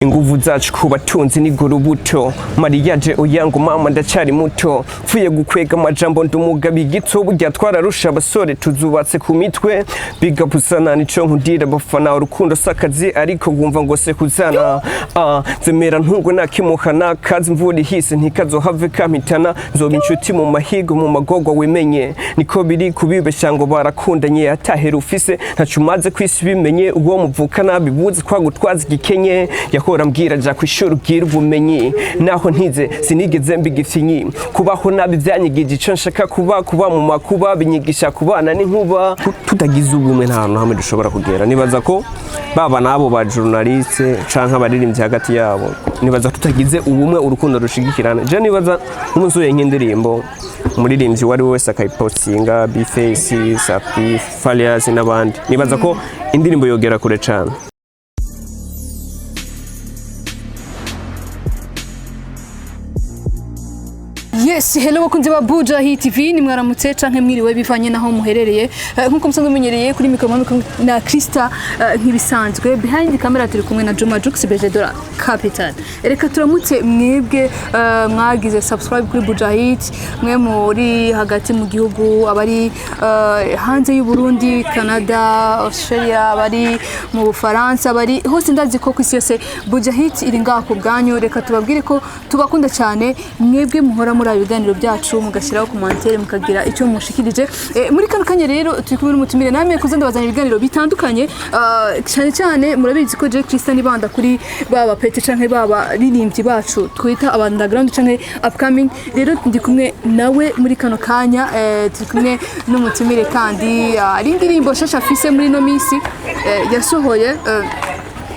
Inguvu zacu ku batunzi ni gurubuto mariyaje oyangu mama ndacyari muto mfuye gukwega amajambo ndumugabi gito burya twararusha abasore tuzubatse ku mitwe bigapusana nico nkundira bafana urukundo sakazi ariko wumva ngo se kuzana zemera ntungwe nakimuhana kazi mvura ihise ntikazohave kampitana nzoba inshuti mu mahigo mu magogwa wemenye niko biri kubibeshya ngo barakundanye atahera ufise ntacumaze kwisi bimenye uwo muvukana bibuze kwagutwaza igikenye hora mbwira ja kwishura ubwira ubumenyi naho ntize sinigeze mbigifyinyi kubaho nabi byanyigije ico nshaka kuba mu makuba binyigisha kubana n'inkuba tutagize ubumwe nta hantu hamwe dushobora kugera nibaza ko baba nabo ba journaliste canke abaririmbyi hagati yabo nibaza tutagize ubumwe urukundo rushigikirana je nibaza umuzuye nk'indirimbo umuririmbyi wari wese akayipostinga Bface Safi Falias n'abandi nibaza ko indirimbo yogera kure cane. Yes, hello bakunzi ba Buja Hit TV ni mwaramutse canke mwiriwe bivanye naho muherereye nkuko musanzwe mumenyereye kuri mikoro na Krista nkibisanzwe behind camera turi kumwe na Juma Jux Bejedora Capital. Reka turamutse mwebwe mwagize subscribe kuri Buja Hit mwe muri hagati mu gihugu abari hanze y'u Burundi, Canada, Australia, abari mu Bufaransa, abari hose ndazi ko kwisi yose Buja Hit iri ngaho ku bwanyu. Reka tubabwire ko tubakunda cyane mwebwe muhora muri ibiganiro byacu mugashiraho commentaire mukagira icyo mushikirije muri kano kanya rero turi kumwe n'umutumire namwe kuzandabazanya ibiganiro bitandukanye cyane cyane murabizi ko je Krista nibanda kuri baba pete canke baba ririmbyi bacu twita underground canke upcoming rero ndi kumwe nawe muri kano kanya turi kumwe n'umutumire kandi ari indirimbo shasha afise muri no misi yasohoye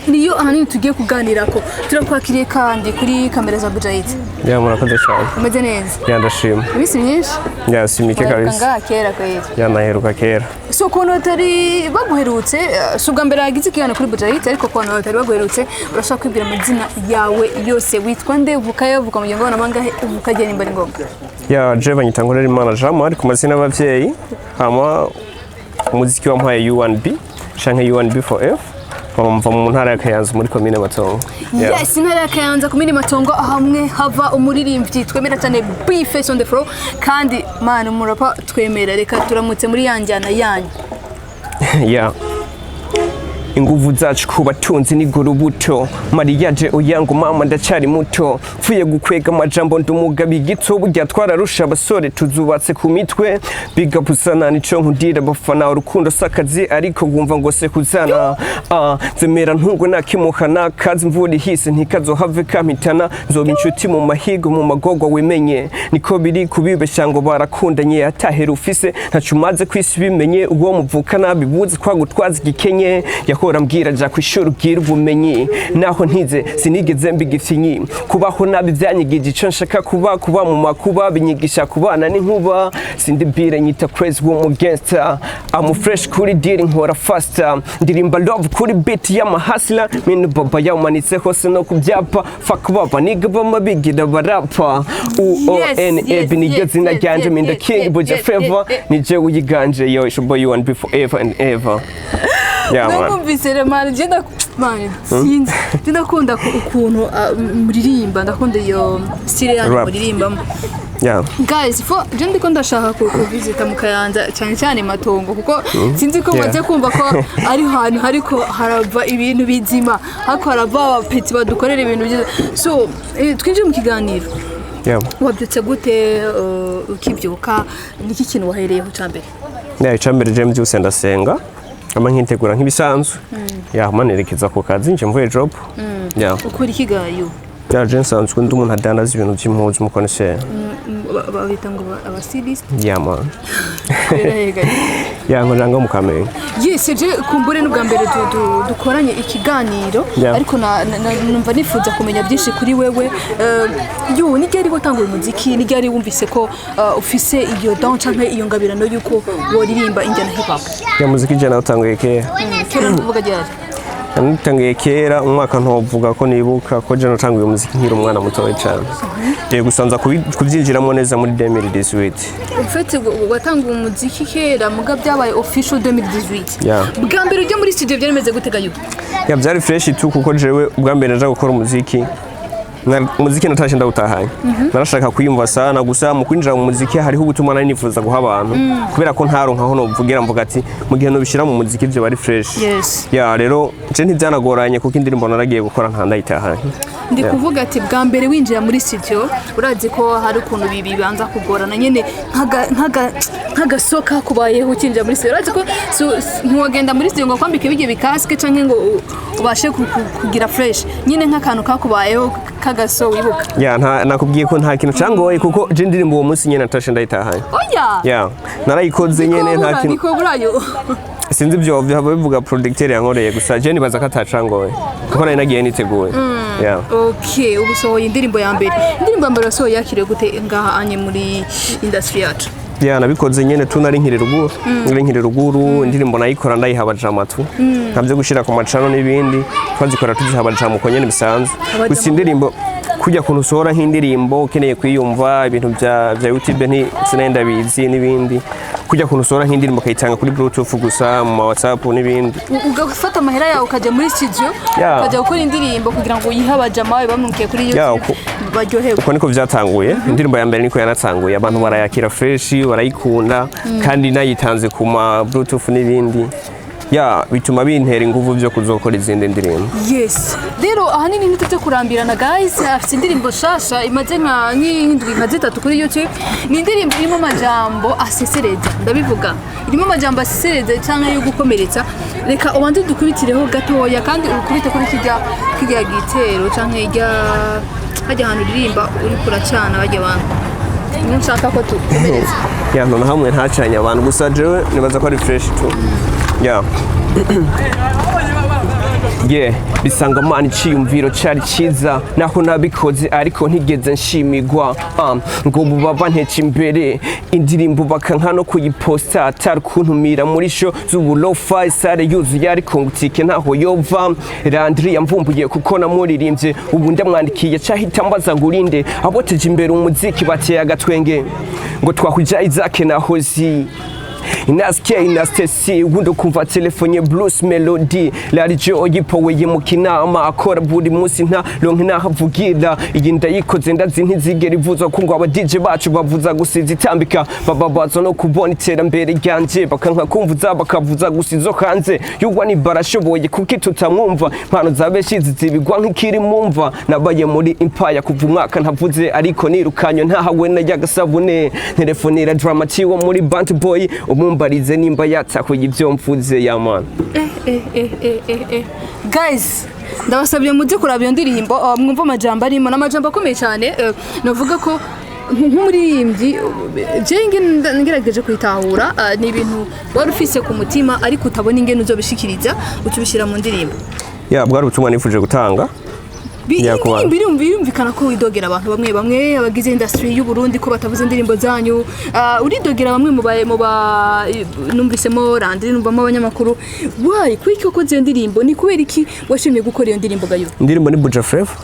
niyo ahanini tugiye kuganira ko turakwakiriye kandi kuri kamera za Buja Hit. Ya murakoze cyane. Umeze neza? Ya ndashima. Ibisi myinshi? Ya simike kabisa. Kanga kera kwera. Ya naheruka kera. So kono tari baguherutse subwa mbere yagize kiyana kuri Buja Hit ariko kono tari baguherutse urashaka kwibwira amazina yawe yose witwa nde uvuka mu ngengo namangahe ukagera imbere ngoga. Ya je banyitangurira Imana Jama ari ku mazina y'abavyeyi hama umuziki wampaye U1B canke U1B for F mva mu ntara ya Kayanza muri commune Matongo. Yes, intara ya Kayanza commune Matongo hamwe hava umuririmbyi twemera cyane Bface on the floor kandi man umurapa twemera reka turamutse muri yanjyana yanyu. Yeah. Inguvu zacu ku batunzi ni gurubuto mariyaje oyangu mama ndacyari muto mfuye gukwega amajambo ndumugabi gito burya twararusha abasore tuzubatse ku mitwe bigapusana nico nkundira bafana urukundo sakazi ariko wumva ngo se kuzana zemera ntungwe nakimuhana kazi mvura ihise ntikazohave kampitana nzoba inshuti mu mahigo mu magogwa wemenye niko biri kubibeshya ngo barakundanye atahera ufise ntacumaze kwisi bimenye uwo muvukana bibuze kwagutwaza igikenye hora mbwira ja kwishura ubwira ubumenyi naho ntize sinigeze mbigifyinyi kubaho nabi byanyigije ico nshaka kuba mu makuba binyigisha kubana n'inkuba sindi bire nyita crazy wo mu gangster I'm fresh kuri dealing nkora faster ndirimba love kuri beat ya mahasla mini baba yamanitse hose no kubyapa fuck baba niga bamabigira barapa UONB niryo zina ryanje minda king Buja Favor nije uyiganje yo ishoboye U1B forever and ever. Yeah, numvise man jenda man sinzi ndakunda ukuntu muririmba ndakunda iyo style yanyu muririmba. Yeah. Guys, je ndiko ndashaka ko visita mu Kayanza cyane cyane Matongo kuko sinzi ko maze kumva ko ari hantu hariko harava ibintu bizima hako harava abapeti badukorera ibintu byiza so twinje mu kiganiro. Yeah. Wabyutse gute ukibyuka niki kintu wahereyeho cyambere? Yeah, cyambere je mbyuse ndasenga ama nkintegura nk'ibisanzwe manerekeza ku kazi nje mvuye job. Ukora ikigayo je nsanzwe ndi umuntu adanaza ibintu by'impuzu mu koneshe babita ngo abastilist man nkoranga mu Kamenge. Yes, je kumbure n'ubwa mbere dukoranye ikiganiro ariko numva nifuza kumenya byinshi kuri wewe ni ryari watangura umuziki ni ryari wumvise ko ufise iyo don canke iyo ngabirano yuko woririmba injyana hip hop. Ya muziki je natanguye kera kuvuga ryari Natangiye kera umwaka ntovuga ko nibuka ko je natangiye umuziki nkiri umwana mutoya cyane. Gusanza kubyinjiramo neza muri 2018. Ufite watanga umuziki kera muga byabaye official 2018. Yeah. Bwa mbere ujya muri studio byaremeze gutega yuko. Ya byari fresh tu kuko jewe ubwa mbere naje gukora umuziki. Muziki natashe ndawutahanye. Narashaka kuyumva sana gusa mu kwinjira mu muziki hariho ubutumwa nari nifuza guha abantu kubera ko ntaronka aho novugira mvuga ati mu gihe no bishira mu muziki byo bari fresh. Yes. Ya rero je ntibyanagoranye kuko indirimbo naragiye gukora nta ndayitahanye. Ndi kuvuga ati bwa mbere winjira muri studio urazi ko hari ukuntu bibanza kugorana nyene nk'agasoka kubayeho ukinjira muri studio urazi ko ntiwagenda muri studio ngo kwambike bige bikaske canke ngo ubashe kugira fresh nyine nk'akantu kakubayeho kagaso wibuka. Ya nakubwiye ko nta kintu cangoye kuko je indirimbo uwo munsi nyene natashe ndayitahanye. Oya. Ya narayikoze nyene nta kintu. Niko burayo. Sinzi byo bivuga producteur yankoreye gusa je nibaza ko atacangoye kuko nari nagiye niteguye. Yeah. Okay, ubu sohoye indirimbo ya mbere. Indirimbo ya mbere sohoye yakiriye gute ngaha anye muri industry yacu? Ya nabikoze nyene tunari nkiri ruguru. Nkiri ruguru indirimbo nayikora ndayiha jamatu. Ntabyo gushira ku macano n'ibindi. Twazikora tuziha jamu ko nyene bisanzwe. Gusa indirimbo kujya kuntu sohora nk'indirimbo ukeneye kwiyumva ibintu bya YouTube sinenda bizi n'ibindi. Kujya kuntu sohora nk'indirimbo kayitanga kuri Bluetooth gusa mu WhatsApp n'ibindi. Ugafata amahera yawe ukajya muri studio ukajya gukora indirimbo kugira ngo uyihe abajama bamwukiye kuri YouTube baryohewe. Uko niko byatanguye. Indirimbo ya mbere niko yanatanguye abantu barayakira fresh barayikunda kandi nayitanze ku ma Bluetooth n'ibindi. Ya bituma bintera inguvu byo kuzokora izindi ndirimbo. Yes. Rero ahanini nitute kurambirana guys, afite indirimbo shasha imaze nk'indwi nka zitatu kuri YouTube. Ni indirimbo irimo amajambo asesereza. Ndabivuga. Irimo amajambo asesereza cyangwa yo gukomeretsa. Reka ubanze dukubitireho gatoya kandi ukubite kuri kijya gitero cyangwa hajya ahantu uririmba uri kuracana bajya abantu. Nshaka ko tukomeretsa. Ya none hamwe ntacanye abantu gusa jewe nibaza ko ari fresh tu. Yeah. Yeah, bisanga mani ciyumviro cari ciza naho nabikoze ariko ntigeze nshimigwa ngo bubaba ntece imbere indirimbo bakanka no kuyiposta atari kuntumira muri show z'ubulofa isare yuzuye ariko ngutike ntaho yova Landry yamvumbuye kuko namuririmbye ubu ndamwandikiye cahita mbaza ngurinde aboteje imbere umuziki bateye agatwenge ngo twakuja Isaac na Hozi Inaske inastesi wundo kumva telefone blues melody Larjo yipoweye mu kinama akora buri munsi nta ronke nahavugira iyi ndayikoze ndazi ntizigera ivuzwa ko ngo aba DJ bacu bavuza gusiza itambika bababaza no kubona iterambere ryanje bakanka kumvuza bakavuza gusizo hanze yugwa ni barashoboye kuki tutamwumva mpano zabeshi zibigwa nk'ikiri mumva nabaye muri Empire kuva umwaka ntavuze ariko nirukanyo ntahawe na yagasabune telefonera drama ciwo muri Band Boy umumbarize nimba yatakuye ibyo mvuze ya man. Guys, ndabasabye muze kuraba iyo ndirimbo mwumva amajambo arimo n'amajambo akomeye cyane navuga ko nk'umuririmbyi jenge ngerageje kwitahura ni ibintu wari ufise ku mutima ariko utabona ingene uzobishikiriza ucubishira mu ndirimbo. Ya bwari ubutumwa nifuje gutanga. Birumvikana ko widogera abantu bamwe abagize industry y'u Burundi ko batavuze indirimbo zanyu uridogera bamwe mu numvisemo Landry numvamo abanyamakuru why kwiki ko ze ndirimbo ni kubera iki washimye gukora iyo ndirimbo gayo? Indirimbo ni Buja Flavor.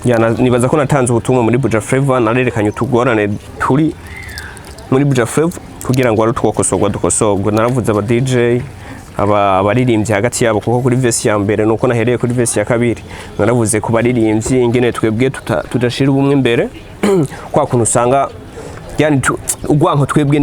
Ya nibaza ko natanze ubutumwa muri Buja Flavor narerekanye utugorane turi muri Buja Flavor kugira ngo ari twokosorwa dukosorwa naravuze aba DJ abaririmbyi hagati yabo kuko kuri verse ya mbere nuko nahereye kuri verse ya kabiri naravuze ku baririmbyi ingene twebwe tudashira ubumwe imbere kwa kuntu usanga yani ugwanko twebwe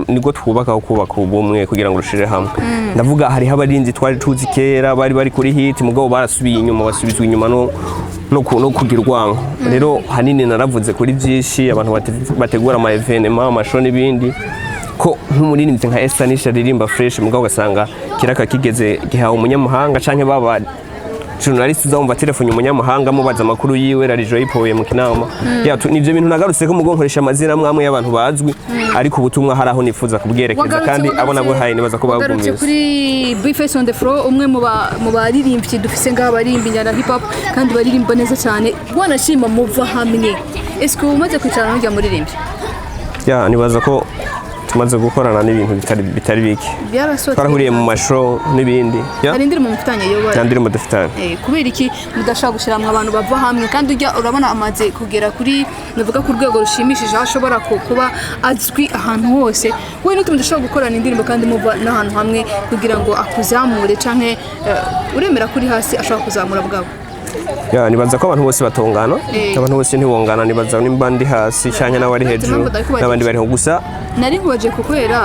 nigo twubaka ubumwe kugira ngo rushire hamwe ndavuga hari abaririmbyi twari tuzi kera bari kuri hit mugabo barasubiye inyuma basubizwa inyuma no kugira urwanko rero hanini naravuze kuri byinshi abantu bategura ama evenement amashow n'ibindi ko nk'umuririmbyi nka Estanisha ririmba fresh mugabo ugasanga kiraka kigeze gihawe umunyamahanga canke baba journalist uzamva telefone umunyamahanga mubaza makuru yiwe Larjo yipoye mu kinama nivyo bintu nagarutse ko mugonkoresha amazina mwamwe y'abantu bazwi ariko ubutumwa haraho nifuza kubwerekeza kandi abona bo haye nibaza ko bagumye kuri Bface on the floor umwe mu baririmbyi dufise ngaha barimba injyana hip hop kandi baririmba neza cyane wanashima muva hamwe eske umaze kwicara n'ujya muririmbyi nibaza ko tumaze gukorana n'ibintu bitari bike twarahuriye mu mashow n'ibindi hari indirimbo mufitanye yoba indirimbo dufitanye kubera iki mudashaka gushiramwe abantu bava hamwe kandi urabona amaze kugera kuri navuga ku rwego rushimishije ashobora kuba azwi ahantu hose we n'utu mudashaka gukorana indirimbo kandi muva n'ahantu hamwe kugira ngo akuzamure canke uremera kuri hasi ashobora kuzamura bwabo nibaza ko abantu bose batongana abantu bose ntibongana nibaza nimba ndi hasi cyane n'abari hejuru n'abandi bari gusa nari kubaje kukwera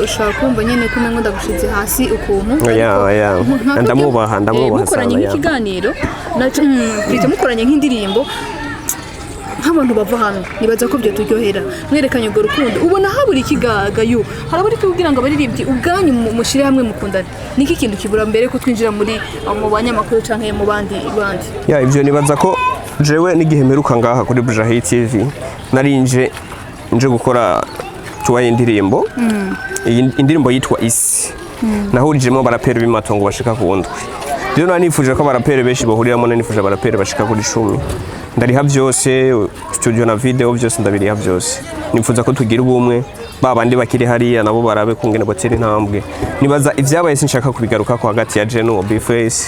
ushaka kumva nyene ko umengo ndagushize hasi ukuntu ndamubaha mukoranye nk'ikiganiro mukoranye nk'indirimbo nk'abantu bava hamwe nibaza ko byo turyohera mwerekanye urwo rukundo ubona haburi ikigagayo haraburi kugira ngo abaririmbyi ubwanyu mushire hamwe mukundane niki kintu kibura mbere ko twinjira mu banyamakuru canke mu bandi ivyo nibaza ko jewe n'igihe meruka ngaha kuri Bujahi TV narinje gukora tuwaye indirimbo indirimbo yitwa Isi nahurijemo barapera b'imatongo bashika ku ndwi rero nanifuje ko barapera benshi bahuriramo nanifuje barapera bashika kuri 10 ndariha byose studio na video byose ndabiriha byose nifuza ko tugira ubumwe babandi bakiri hariya nabo barabe kungene batera intambwe nibaza ivyabaye sinshaka kubigaruka ko hagati ya Jeno Bface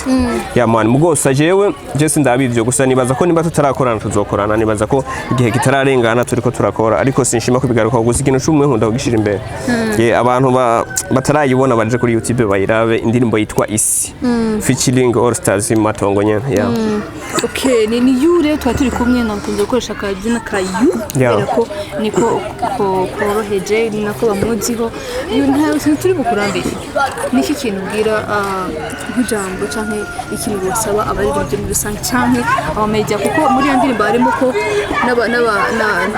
ya man mugosa jewe ndabivyo gusa nibaza ko nimba tutarakorana tuzokorana nibaza ko igihe kitararengana turiko turakora ariko sinshima kubigaruka gusa ikintu cy'umwe nkunda kugishira imbere abantu batarayibona baje kuri YouTube bayirabe indirimbo yitwa Isi featuring All Stars Matongo nyene okay ni yure turi kumwe nakunze gukoresha akazina ka yu ko niko koroheje nako bamuziho iyo ntayo turi bukurambere niki kintu ubwira nk'ijambo canke ikintu basaba abaririmbyi muri rusange canke abamedia kuko muri iyo ndirimbo harimo ko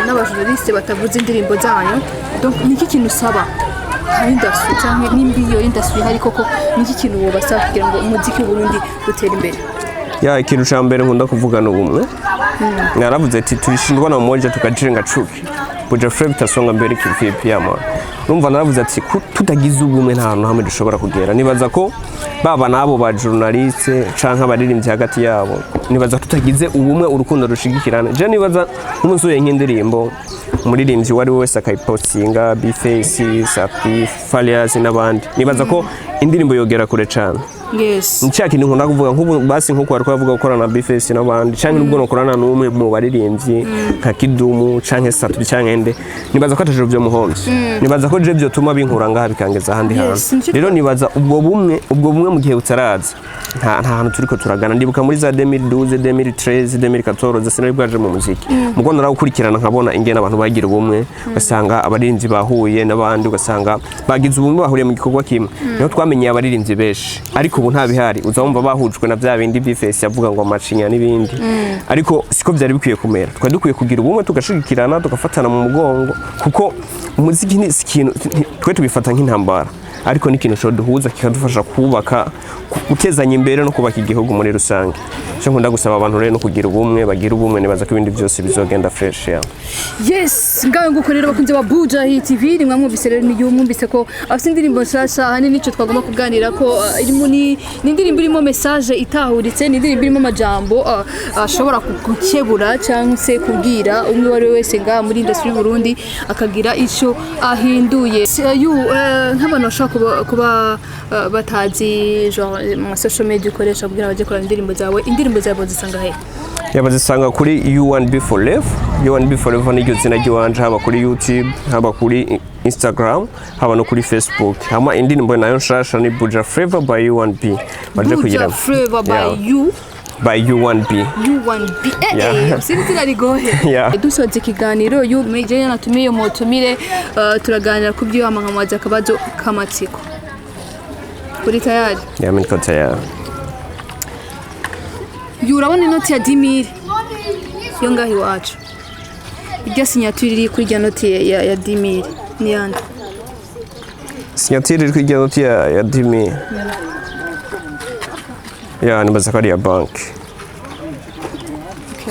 n'abajournaliste batavuze indirimbo zanyu donc niki kintu usaba industry canke nimbiyo industry hari koko niki kintu wobasaba kugira ngo umuziki w'Uburundi utere imbere ikintu ca mbere nkunda kuvuga n'ubumwe naravuze ati turishindwa na mmoja tukajenga chuki Buja Flava itasonga mbere kivipi yama urumva naravuze ati tutagize ubumwe nta hantu hamwe dushobora kugera nibaza ko baba nabo ba journaliste canke abaririmbyi hagati yabo nibaza tutagize ubumwe urukundo rushigikirana je nibaza nk'umuzuye nk'indirimbo umuririmbyi wari wese akayipostinga Bface Safi Falias n'abandi nibaza ko indirimbo yogera kure cane nshaka kintu nkunda kuvuga nk'ubu basi nko kwari kwavuga gukora na Bface n'abandi canke nubwo no korana n'umwe mu baririmbyi nka Kidumu canke Safi canke nde nibaza ko ataje byo muhomvye nibaza ko je byo tuma binkura ngaha bikangeza ahandi hantu rero nibaza ubwo bumwe mu gihe utaraza nta hantu turiko turagana ndibuka muri za 2012 2013 2014 sinari bwaje mu muziki mugo naragukurikirana nkabona ingene abantu bagira ubumwe ugasanga abaririmbyi bahuye n'abandi ugasanga bagize ubumwe bahuriye mu gikorwa kimwe niho twamenye abaririmbyi benshi ariko ubu nta bihari uzumva bahujwe na bya bindi Bface yavuga ngo amacinya n'ibindi ariko siko byari bikwiye kumera twari dukwiye kugira ubumwe tugashigikirana tugafatana mu mugongo kuko umuziki ni ikintu twe tubifata nk'intambara ariko ni ikintu cyo duhuza kikadufasha kubaka gutezanya imbere no kubaka igihugu muri rusange cyo nkunda gusaba abantu rero no kugira ubumwe bagira ubumwe nibaza ko ibindi byose bizogenda fresh ya yes ngaho gukorera bakunze ba Bujahi TV rimwe mwumvise rero ni mwumvise ko afite indirimbo nshasha hani nico twagomba kuganira ko irimo ni indirimbo irimo message itahuritse ni indirimbo irimo amajambo ashobora gukebura cyangwa se kubwira umwe wari wese ngaha muri industry y'u Burundi akagira ico ahinduye nk'abantu bashaka kuba batazi genre mu social media ukoresha kugira baje kora indirimbo zawe zisanga he bazisanga kuri U1B for Life U1B for Life ni zina ryanje haba kuri YouTube haba kuri Instagram haba no kuri Facebook hama indirimbo nayo nshasha ni Buja Flava by U1B baje kugira Buja Flava by U1B sinzi narigohe dusoze ikiganiro meje yanatumiye mutumire turaganira ku byo amangamaza akabazo kamatsiko kuri tayari niko tayari urabona inoti ya 10,000 yo ngaho iwacu iryo signature iri kuri iryo noti ya 10,000 ni yandi signature iri kuri iryo noti ya 10,000 nibaza ko ari ya banki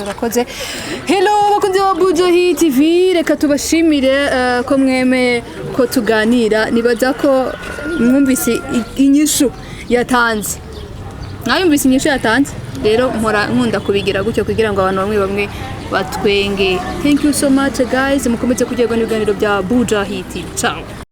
urakoze hello bakunzi ba Bujahi TV reka tubashimire ko mwemeye ko tuganira nibaza ko mwumvise inyishu yatanze mwayumvise inyishu yatanze rero mpora nkunda kubigira gutyo kugira ngo abantu bamwe batwenge thank you so much guys mukomeze kugerwa n'ibiganiro bya Bujahi TV ciao